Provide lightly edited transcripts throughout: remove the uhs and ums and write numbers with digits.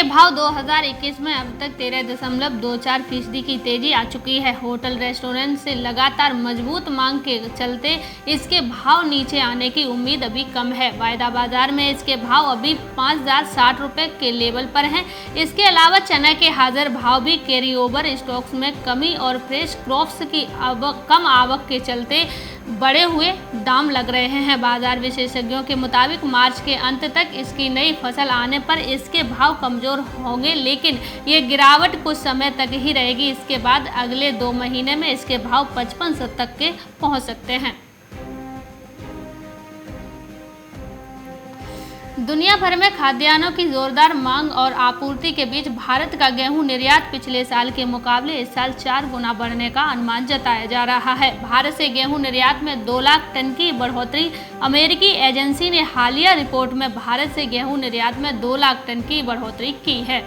के भाव 2021 में अब तक 13.24% की तेजी आ चुकी है। होटल रेस्टोरेंट से लगातार मजबूत मांग के चलते इसके भाव नीचे आने की उम्मीद अभी कम है। वायदा बाजार में इसके भाव अभी 5,060 रुपये के लेवल पर हैं। इसके अलावा चना के हाजिर भाव भी कैरी ओवर स्टॉक्स में कमी और फ्रेश क्रॉप्स की कम आवक के चलते बढ़े हुए दाम लग रहे हैं। बाजार विशेषज्ञों के मुताबिक मार्च के अंत तक इसकी नई फसल आने पर इसके भाव कमजोर होंगे, लेकिन ये गिरावट कुछ समय तक ही रहेगी। इसके बाद अगले 2 महीने में इसके भाव 55 तक के पहुंच सकते हैं। दुनिया भर में खाद्यान्नों की जोरदार मांग और आपूर्ति के बीच भारत का गेहूं निर्यात पिछले साल के मुकाबले इस साल 4 गुना बढ़ने का अनुमान जताया जा रहा है। भारत से गेहूं निर्यात में 2 लाख टन की बढ़ोतरी। अमेरिकी एजेंसी ने हालिया रिपोर्ट में भारत से गेहूं निर्यात में 2 लाख टन की बढ़ोतरी की है।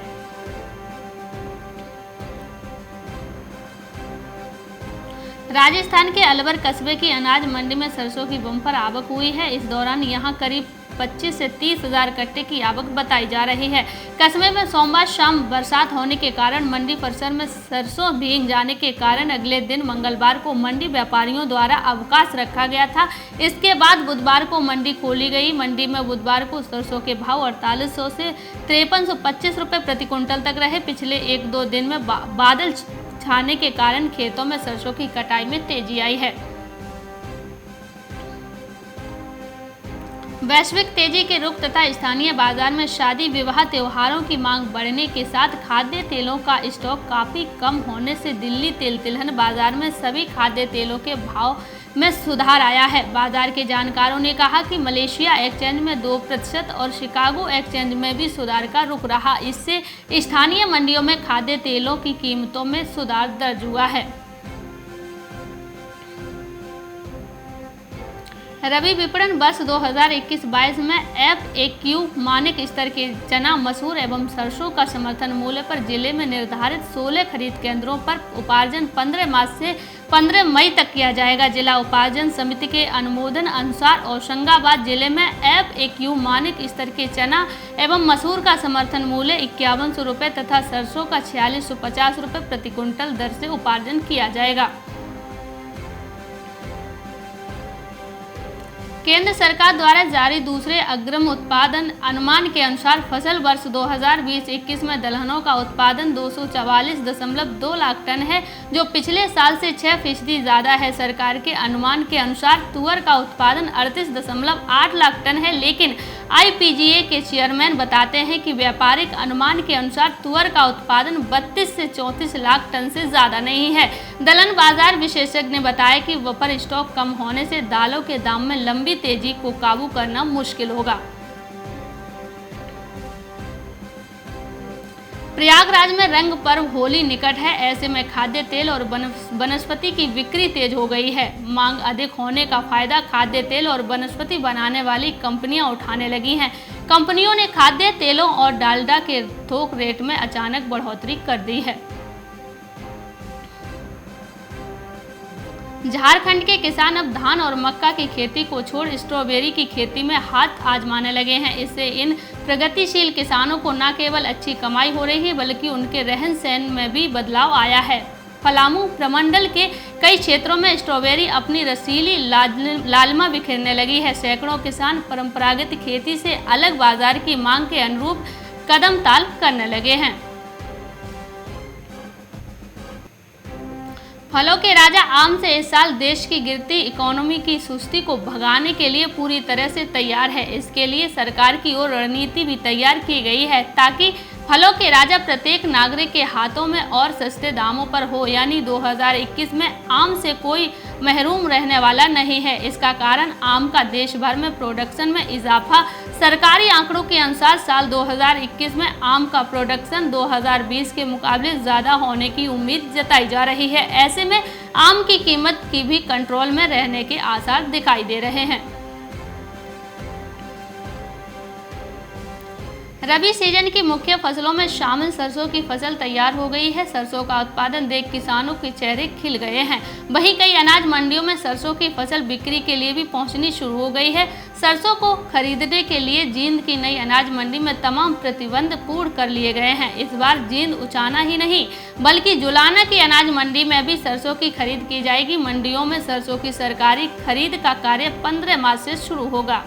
राजस्थान के अलवर कस्बे की अनाज मंडी में सरसों की बम्पर आवक हुई है। इस दौरान यहां करीब 25 से 30 हजार कट्टे की आवक बताई जा रही है। कस्बे में सोमवार शाम बरसात होने के कारण मंडी परिसर में सरसों भीग जाने के कारण अगले दिन मंगलवार को मंडी व्यापारियों द्वारा अवकाश रखा गया था। इसके बाद बुधवार को मंडी खोली गई। मंडी में बुधवार को सरसों के भाव 4800 से 5325 रुपये प्रति क्विंटल तक रहे। पिछले 1-2 दिन में बादल छाने के कारण खेतों में सरसों की कटाई में तेजी आई है। वैश्विक तेजी के रुख तथा स्थानीय बाजार में शादी विवाह त्योहारों की मांग बढ़ने के साथ खाद्य तेलों का स्टॉक काफी कम होने से दिल्ली तेल तिलहन बाजार में सभी खाद्य तेलों के भाव में सुधार आया है। बाजार के जानकारों ने कहा कि मलेशिया एक्सचेंज में 2% और शिकागो एक्सचेंज में भी सुधार का रुख रहा। इससे स्थानीय मंडियों में खाद्य तेलों की कीमतों में सुधार दर्ज हुआ है। रबी विपणन वर्ष 2021-22 में FAQ मानक स्तर के चना, मसूर एवं सरसों का समर्थन मूल्य पर जिले में निर्धारित 16 खरीद केंद्रों पर उपार्जन 15 मार्च से 15 मई तक किया जाएगा। जिला उपार्जन समिति के अनुमोदन अनुसार होशंगाबाद जिले में FAQ मानक स्तर के चना एवं मसूर का समर्थन मूल्य 5100 रुपये तथा सरसों का 4650 रुपये प्रति क्विंटल दर से उपार्जन किया जाएगा। केंद्र सरकार द्वारा जारी दूसरे अग्रिम उत्पादन अनुमान के अनुसार फसल वर्ष 2020-21 में दलहनों का उत्पादन 244.2 लाख टन है, जो पिछले साल से 6% ज़्यादा है। सरकार के अनुमान के अनुसार तुअर का उत्पादन 38.8 लाख टन है, लेकिन IPGA के चेयरमैन बताते हैं कि व्यापारिक अनुमान के अनुसार तुअर का उत्पादन 32 से 34 लाख टन से ज़्यादा नहीं है। दलहन बाजार विशेषज्ञ ने बताया कि बफर स्टॉक कम होने से दालों के दाम में लंबी तेजी को काबू करना मुश्किल होगा। प्रयागराज में रंग पर्व होली निकट है। ऐसे में खाद्य तेल और वनस्पति की बिक्री तेज हो गई है। मांग अधिक होने का फायदा खाद्य तेल और वनस्पति बनाने वाली कंपनियां उठाने लगी हैं। कंपनियों ने खाद्य तेलों और डालडा के थोक रेट में अचानक बढ़ोतरी कर दी है। झारखंड के किसान अब धान और मक्का की खेती को छोड़ स्ट्रॉबेरी की खेती में हाथ आजमाने लगे हैं। इससे इन प्रगतिशील किसानों को न केवल अच्छी कमाई हो रही है, बल्कि उनके रहन सहन में भी बदलाव आया है। पलामू प्रमंडल के कई क्षेत्रों में स्ट्रॉबेरी अपनी रसीली लालिमा बिखेरने लगी है। सैकड़ों किसान परंपरागत खेती से अलग बाजार की मांग के अनुरूप कदम ताल करने लगे हैं। फलों के राजा आम से इस साल देश की गिरती इकोनॉमी की सुस्ती को भगाने के लिए पूरी तरह से तैयार है। इसके लिए सरकार की ओर रणनीति भी तैयार की गई है, ताकि फलों के राजा प्रत्येक नागरिक के हाथों में और सस्ते दामों पर हो। यानी 2021 में आम से कोई महरूम रहने वाला नहीं है। इसका कारण आम का देश भर में प्रोडक्शन में इजाफा। सरकारी आंकड़ों के अनुसार साल 2021 में आम का प्रोडक्शन 2020 के मुकाबले ज़्यादा होने की उम्मीद जताई जा रही है। ऐसे में आम की कीमत की भी कंट्रोल में रहने के आसार दिखाई दे रहे हैं। रबी सीजन की मुख्य फसलों में शामिल सरसों की फसल तैयार हो गई है। सरसों का उत्पादन देख किसानों के चेहरे खिल गए हैं। वहीं कई अनाज मंडियों में सरसों की फसल बिक्री के लिए भी पहुंचनी शुरू हो गई है। सरसों को खरीदने के लिए जींद की नई अनाज मंडी में तमाम प्रतिबंध पूर्ण कर लिए गए हैं। इस बार जींद उचाना ही नहीं बल्कि जुलाना की अनाज मंडी में भी सरसों की खरीद की जाएगी। मंडियों में सरसों की सरकारी खरीद का कार्य 15 मार्च से शुरू होगा।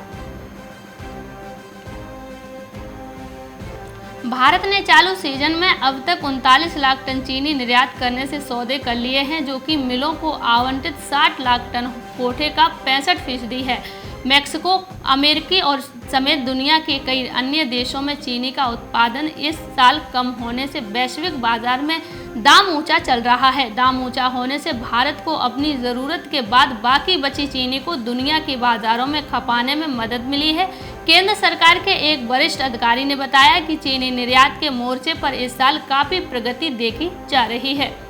भारत ने चालू सीजन में अब तक 39 लाख टन चीनी निर्यात करने से सौदे कर लिए हैं, जो कि मिलों को आवंटित 60 लाख टन कोटे का 65% है। मेक्सिको, अमेरिकी और समेत दुनिया के कई अन्य देशों में चीनी का उत्पादन इस साल कम होने से वैश्विक बाजार में दाम ऊंचा चल रहा है। दाम ऊंचा होने से भारत को अपनी ज़रूरत के बाद बाकी बची चीनी को दुनिया के बाजारों में खपाने में मदद मिली है। केंद्र सरकार के एक वरिष्ठ अधिकारी ने बताया कि चीनी निर्यात के मोर्चे पर इस साल काफी प्रगति देखी जा रही है।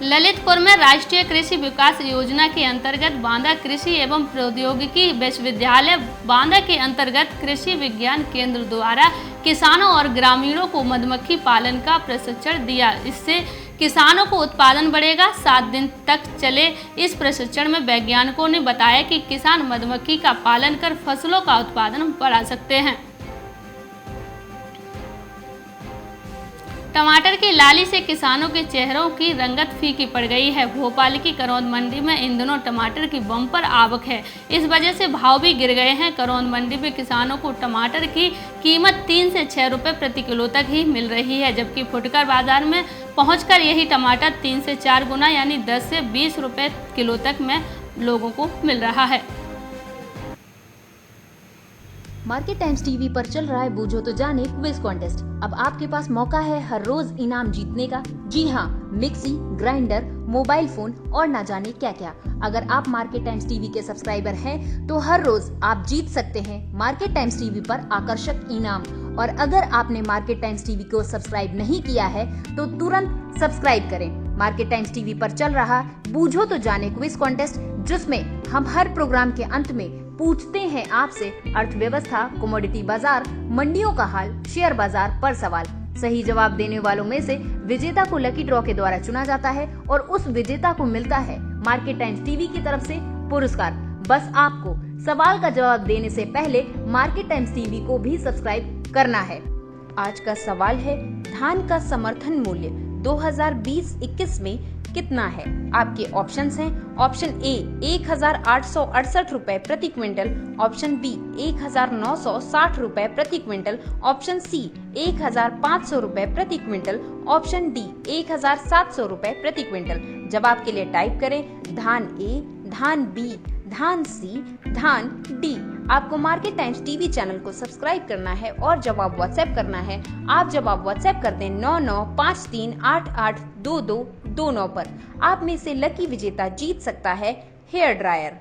ललितपुर में राष्ट्रीय कृषि विकास योजना के अंतर्गत बांदा कृषि एवं प्रौद्योगिकी विश्वविद्यालय बांदा के अंतर्गत कृषि विज्ञान केंद्र द्वारा किसानों और ग्रामीणों को मधुमक्खी पालन का प्रशिक्षण दिया। इससे किसानों को उत्पादन बढ़ेगा। 7 दिन तक चले इस प्रशिक्षण में वैज्ञानिकों ने बताया कि किसान मधुमक्खी का पालन कर फसलों का उत्पादन बढ़ा सकते हैं। टमाटर की लाली से किसानों के चेहरों की रंगत फीकी पड़ गई है। भोपाल की करौंद मंडी में इन दिनों टमाटर की बम्पर आवक है। इस वजह से भाव भी गिर गए हैं। करौंद मंडी में किसानों को टमाटर की कीमत 3 से 6 रुपए प्रति किलो तक ही मिल रही है, जबकि फुटकर बाजार में पहुंचकर यही टमाटर 3 से 4 गुना यानी 10 से 20 रुपए किलो तक में लोगों को मिल रहा है। मार्केट टाइम्स टीवी पर चल रहा है बूझो तो जाने क्विज कॉन्टेस्ट। अब आपके पास मौका है हर रोज इनाम जीतने का। जी हाँ, मिक्सी, ग्राइंडर, मोबाइल फोन और ना जाने क्या क्या। अगर आप मार्केट टाइम्स टीवी के सब्सक्राइबर हैं तो हर रोज आप जीत सकते हैं मार्केट टाइम्स टीवी पर आकर्षक इनाम। और अगर आपने मार्केट टाइम्स टीवी को सब्सक्राइब नहीं किया है तो तुरंत सब्सक्राइब करें। मार्केट टाइम्स टीवी पर चल रहा बूझो तो जाने क्विज कॉन्टेस्ट, जिसमें हम हर प्रोग्राम के अंत में पूछते हैं आपसे अर्थव्यवस्था, कमोडिटी बाजार, मंडियों का हाल, शेयर बाजार पर सवाल। सही जवाब देने वालों में से विजेता को लकी ड्रॉ के द्वारा चुना जाता है और उस विजेता को मिलता है मार्केट टाइम्स टीवी की तरफ से पुरस्कार। बस आपको सवाल का जवाब देने से पहले मार्केट टाइम्स टीवी को भी सब्सक्राइब करना है। आज का सवाल है, धान का समर्थन मूल्य 2020-21 में कितना है? आपके ऑप्शंस हैं, ऑप्शन ए 1868 रुपए प्रति क्विंटल, ऑप्शन बी 1960 रुपए प्रति क्विंटल, ऑप्शन सी 1500 रुपए प्रति क्विंटल, ऑप्शन डी 1700 रुपए प्रति क्विंटल। जवाब के लिए टाइप करें धान ए, धान बी, धान सी, धान डी। आपको मार्केट टाइम्स टीवी चैनल को सब्सक्राइब करना है और जवाब व्हाट्सएप करना है। आप जवाब व्हाट्सएप कर दें 9953882229 पर। आप में से लकी विजेता जीत सकता है हेयर ड्रायर।